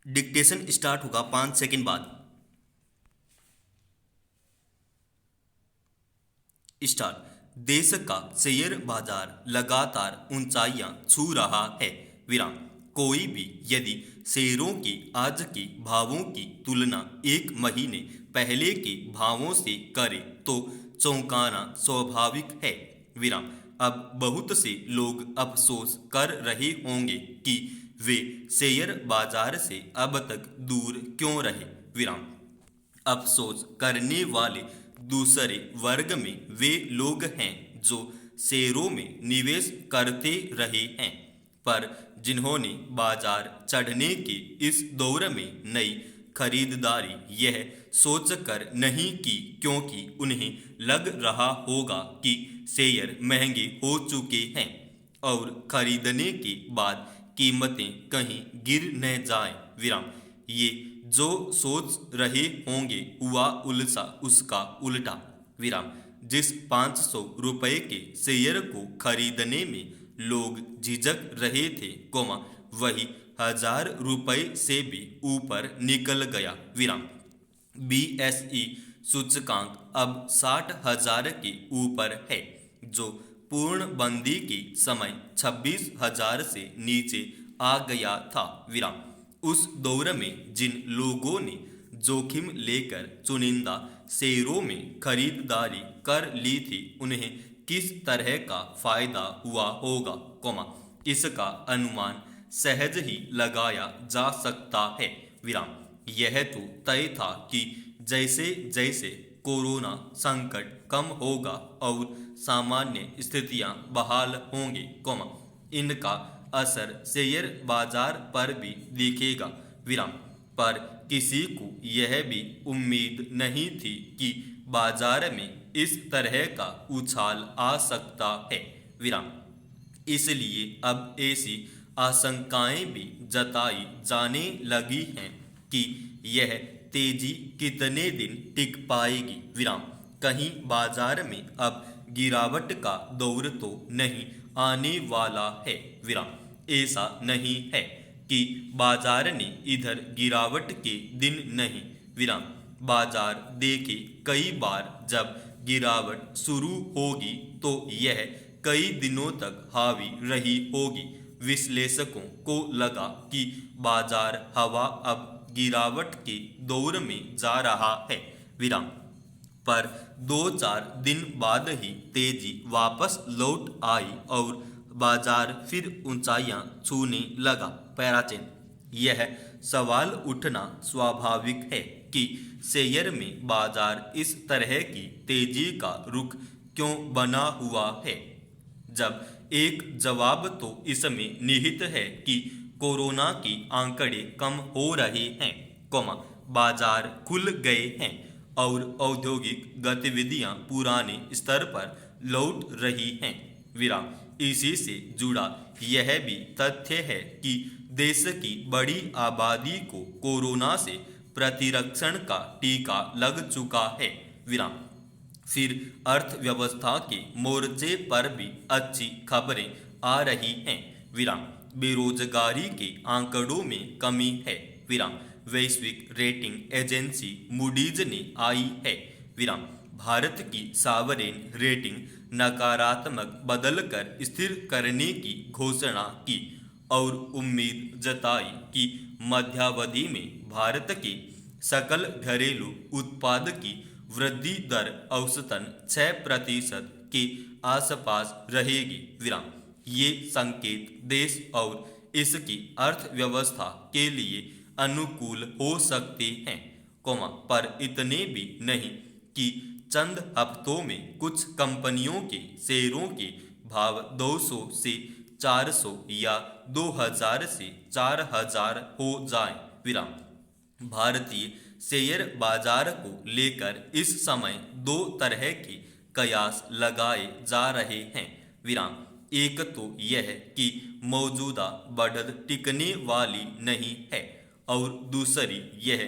Dictation start होगा 5 second बाद। Start. देश का शेयर बाजार लगातार ऊंचाइयां छू रहा है। विराम। कोई भी यदि शेयरों के आज के भावों की तुलना एक महीने पहले के भावों से करे तो चौंकाना स्वाभाविक है। विराम। अब बहुत से लोग अफसोस कर रहे होंगे कि वे शेयर बाजार से अब तक दूर क्यों रहे। विराम। अफसोस करने वाले दूसरे वर्ग में वे लोग हैं जो शेयरों में निवेश करते रहे हैं, पर जिन्होंने बाजार चढ़ने के इस दौर में नई खरीदारी यह सोचकर नहीं की क्योंकि उन्हें लग रहा होगा कि शेयर महंगे हो चुके हैं और खरीदने के बाद कीमतें कहीं गिर न जाएं। विराम। ये जो सोच रहे होंगे हुआ उल्सा उसका उल्टा। विराम। जिस 500 रुपए के शेयर को खरीदने में लोग झिझक रहे थे, वही 1000 रुपए से भी ऊपर निकल गया। विराम। बीएसई सूचकांक अब 60,000 के ऊपर है, जो पूर्णबंदी के समय 26,000 से नीचे आ गया था। विराम। उस दौर में जिन लोगों ने जोखिम लेकर चुनिंदा शेयरों में खरीदारी कर ली थी, उन्हें किस तरह का फायदा हुआ होगा, इसका अनुमान सहज ही लगाया जा सकता है। विराम। यह तो तय था कि जैसे जैसे कोरोना संकट कम होगा और सामान्य स्थितियां बहाल होंगी, इनका असर शेयर बाजार पर भी दिखेगा। विराम। पर किसी को यह भी उम्मीद नहीं थी कि बाजार में इस तरह का उछाल आ सकता है। विराम। इसलिए अब ऐसी आशंकाएं भी जताई जाने लगी हैं कि यह तेजी कितने दिन टिक पाएगी। विराम। कहीं बाजार में अब गिरावट का दौर तो नहीं आने वाला है। विराम। ऐसा नहीं है कि बाजार ने इधर गिरावट के दिन नहीं। विराम। बाजार देखे कई बार जब गिरावट शुरू होगी तो यह कई दिनों तक हावी रही होगी। विश्लेषकों को लगा कि बाजार हवा अब गिरावट के दौर में जा रहा है। विराम। पर 2-4 दिन बाद ही तेजी वापस लौट आई और बाजार फिर ऊंचाइयां छूने लगा। पैराचेन। यह सवाल उठना स्वाभाविक है कि शेयर में बाजार इस तरह की तेजी का रुख क्यों बना हुआ है। जब एक जवाब तो इसमें निहित है कि कोरोना के आंकड़े कम हो रहे हैं, बाजार खुल गए हैं और औद्योगिक गतिविधियां पुराने स्तर पर लौट रही हैं। विराम। इसी से जुड़ा यह भी तथ्य है कि देश की बड़ी आबादी को कोरोना से प्रतिरक्षण का टीका लग चुका है। विराम। फिर अर्थव्यवस्था के मोर्चे पर भी अच्छी खबरें आ रही हैं। विराम। बेरोजगारी के आंकड़ों में कमी है। विराम। वैश्विक रेटिंग एजेंसी मूडीज ने आई है। विराम। भारत की सावरेन रेटिंग नकारात्मक बदलकर स्थिर करने की घोषणा की और उम्मीद जताई कि मध्यावधि में भारत के सकल घरेलू उत्पाद की वृद्धि दर औसतन 6% के आसपास रहेगी। विराम। ये संकेत देश और इसकी अर्थव्यवस्था के लिए अनुकूल हो सकते हैं, पर इतने भी नहीं कि चंद हफ्तों में कुछ कंपनियों के शेयरों के भाव 200 से 400 या 2000 से 4000 हो जाएं। विराम। भारतीय शेयर बाजार को लेकर इस समय दो तरह के कयास लगाए जा रहे हैं। विराम। एक तो यह कि मौजूदा बढ़त टिकने वाली नहीं है और दूसरी यह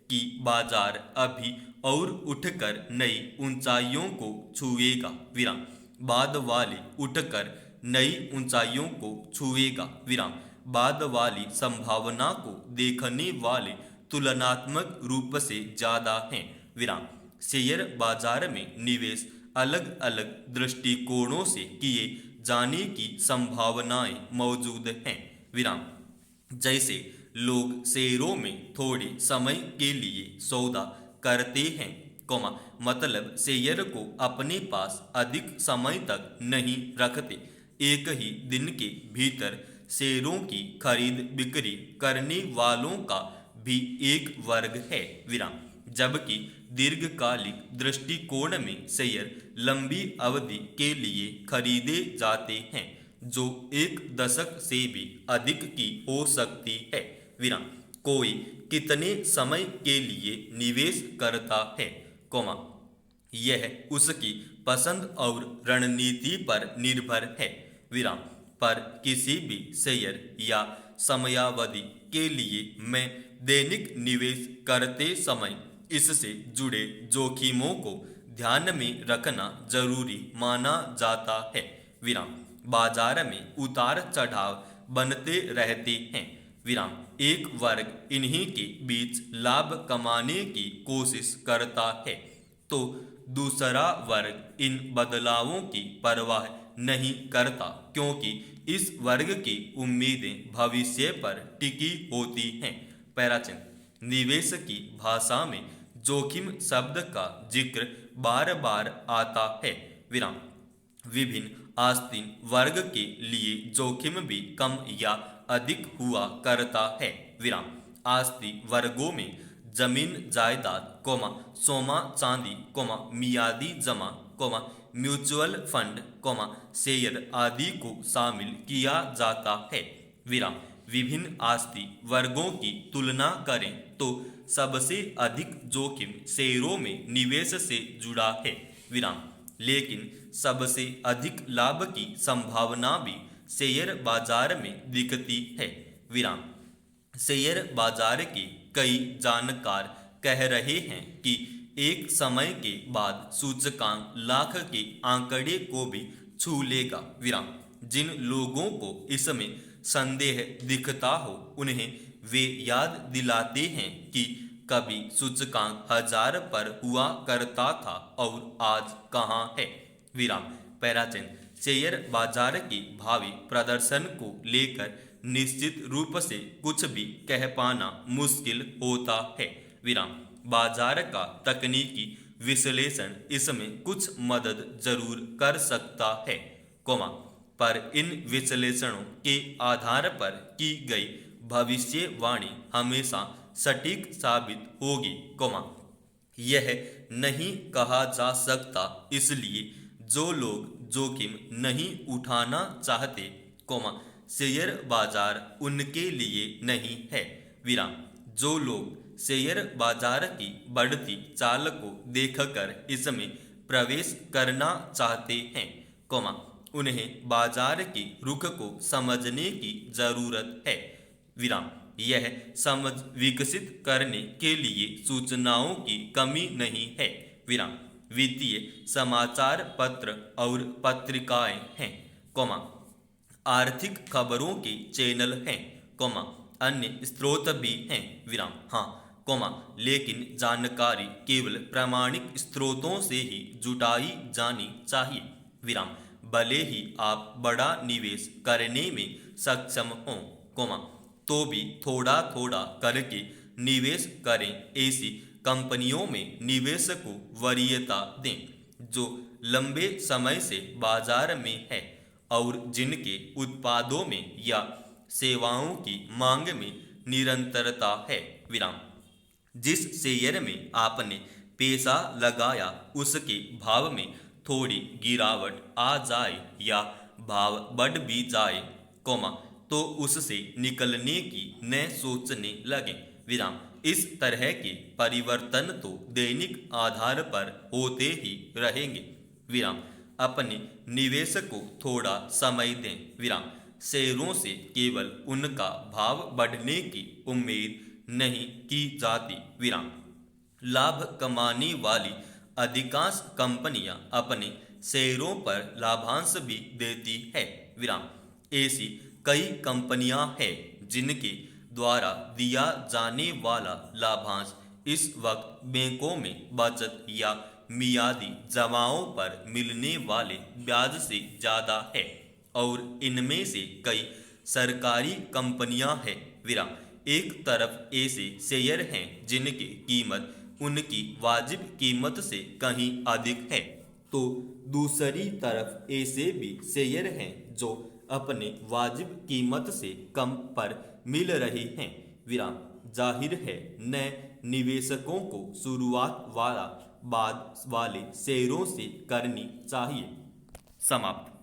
कि बाजार अभी और उठकर नई ऊंचाइयों को छुएगा। विराम। बाद वाले उठकर नई ऊंचाइयों को छुएगा। विराम। बाद वाली संभावना को देखने वाले तुलनात्मक रूप से ज्यादा हैं। विराम। शेयर बाजार में निवेश अलग अलग दृष्टिकोणों से किए जाने की संभावनाएं मौजूद हैं। विराम। जैसे लोग शेयरों में थोड़े समय के लिए सौदा करते हैं, मतलब शेयर को अपने पास अधिक समय तक नहीं रखते। एक ही दिन के भीतर शेयरों की खरीद बिक्री करने वालों का भी एक वर्ग है। विराम। जबकि दीर्घकालिक दृष्टिकोण में शेयर लंबी अवधि के लिए खरीदे जाते हैं, जो एक दशक से भी अधिक की हो सकती है। विराम। कोई कितने समय के लिए निवेश करता है, यह उसकी पसंद और रणनीति पर निर्भर है। विराम। पर किसी भी शेयर या समयावधि के लिए मैं दैनिक निवेश करते समय इससे जुड़े जोखिमों को ध्यान में रखना जरूरी माना जाता है। विराम। बाजार में उतार चढ़ाव बनते रहते हैं। विराम। एक वर्ग इन्हीं के बीच लाभ कमाने की कोशिश करता है, तो दूसरा वर्ग इन बदलावों की परवाह नहीं करता, क्योंकि इस वर्ग की उम्मीदें भविष्य पर टिकी होती हैं। पैराचिन्ह। निवेश की भाषा में जोखिम शब्द का जिक्र बार बार आता है। विराम। विभिन्न आस्ती वर्ग के लिए जोखिम भी कम या अधिक हुआ करता है। विराम। आस्ती वर्गों में जमीन जायदाद, सोना चांदी, मियादी जमा, म्यूचुअल फंड, शेयर आदि को शामिल किया जाता है। विराम। विभिन्न आस्ती वर्गों की तुलना करें तो सबसे अधिक जोखिम शेयरों में निवेश से जुड़ा है। विराम। लेकिन सबसे अधिक लाभ की संभावना भी शेयर बाजार में दिखती है। विराम। शेयर बाजार के कई जानकार कह रहे हैं कि एक समय के बाद सूचकांक लाख के आंकड़े को भी छू लेगा। विराम। जिन लोगों को इसमें संदेह दिखता हो, उन्हें वे याद दिलाते हैं कि कभी सूचकांक 1000 पर हुआ करता था और आज कहाँ है। विराम। पैराचिन्ह। शेयर बाजार के भावी प्रदर्शन को लेकर निश्चित रूप से कुछ भी कह पाना मुश्किल होता है। विराम। बाजार का तकनीकी विश्लेषण इसमें कुछ मदद जरूर कर सकता है, पर इन विश्लेषणों के आधार पर की गई भविष्यवाणी हमेशा सटीक साबित होगी, यह नहीं कहा जा सकता। इसलिए जो लोग जोखिम नहीं उठाना चाहते, शेयर बाजार उनके लिए नहीं है। विराम। जो लोग शेयर बाजार की बढ़ती चाल को देखकर इसमें प्रवेश करना चाहते हैं, उन्हें बाजार की रुख को समझने की जरूरत है। विराम। यह समझ विकसित करने के लिए सूचनाओं की कमी नहीं है। विराम। वित्तीय समाचार पत्र और पत्रिकाएं हैं, आर्थिक खबरों के चैनल हैं, अन्य स्रोत भी हैं। विराम। हाँ, लेकिन जानकारी केवल प्रामाणिक स्रोतों से ही जुटाई जानी चाहिए। विराम। भले ही आप बड़ा निवेश करने में सक्षम हों, तो भी थोड़ा थोड़ा करके निवेश करें। ऐसी कंपनियों में निवेश को वरीयता दें जो लंबे समय से बाजार में है और जिनके उत्पादों में या सेवाओं की मांग में निरंतरता है। विराम। जिस शेयर में आपने पैसा लगाया उसके भाव में थोड़ी गिरावट आ जाए या भाव बढ़ भी जाए, तो उससे निकलने की न सोचने लगे। विराम। इस तरह के परिवर्तन तो दैनिक आधार पर होते ही रहेंगे। विराम। अपने निवेश को थोड़ा समय दें। विराम। शेयरों से केवल उनका भाव बढ़ने की उम्मीद नहीं की जाती। विराम। लाभ कमाने वाली अधिकांश कंपनियां अपने शेयरों पर लाभांश भी देती है। विराम। ऐसी कई कंपनियां हैं जिनके द्वारा दिया जाने वाला लाभांश इस वक्त बैंकों में बचत या मियादी जमाओं पर मिलने वाले ब्याज से ज़्यादा है, और इनमें से कई सरकारी कंपनियां हैं। विराम। एक तरफ ऐसे शेयर हैं जिनकी कीमत उनकी वाजिब कीमत से कहीं अधिक है, तो दूसरी तरफ ऐसे भी शेयर हैं जो अपने वाजिब कीमत से कम पर मिल रहे हैं। विराम। जाहिर है नए निवेशकों को शुरुआत वाला बाद वाले शेयरों से करनी चाहिए। समाप्त।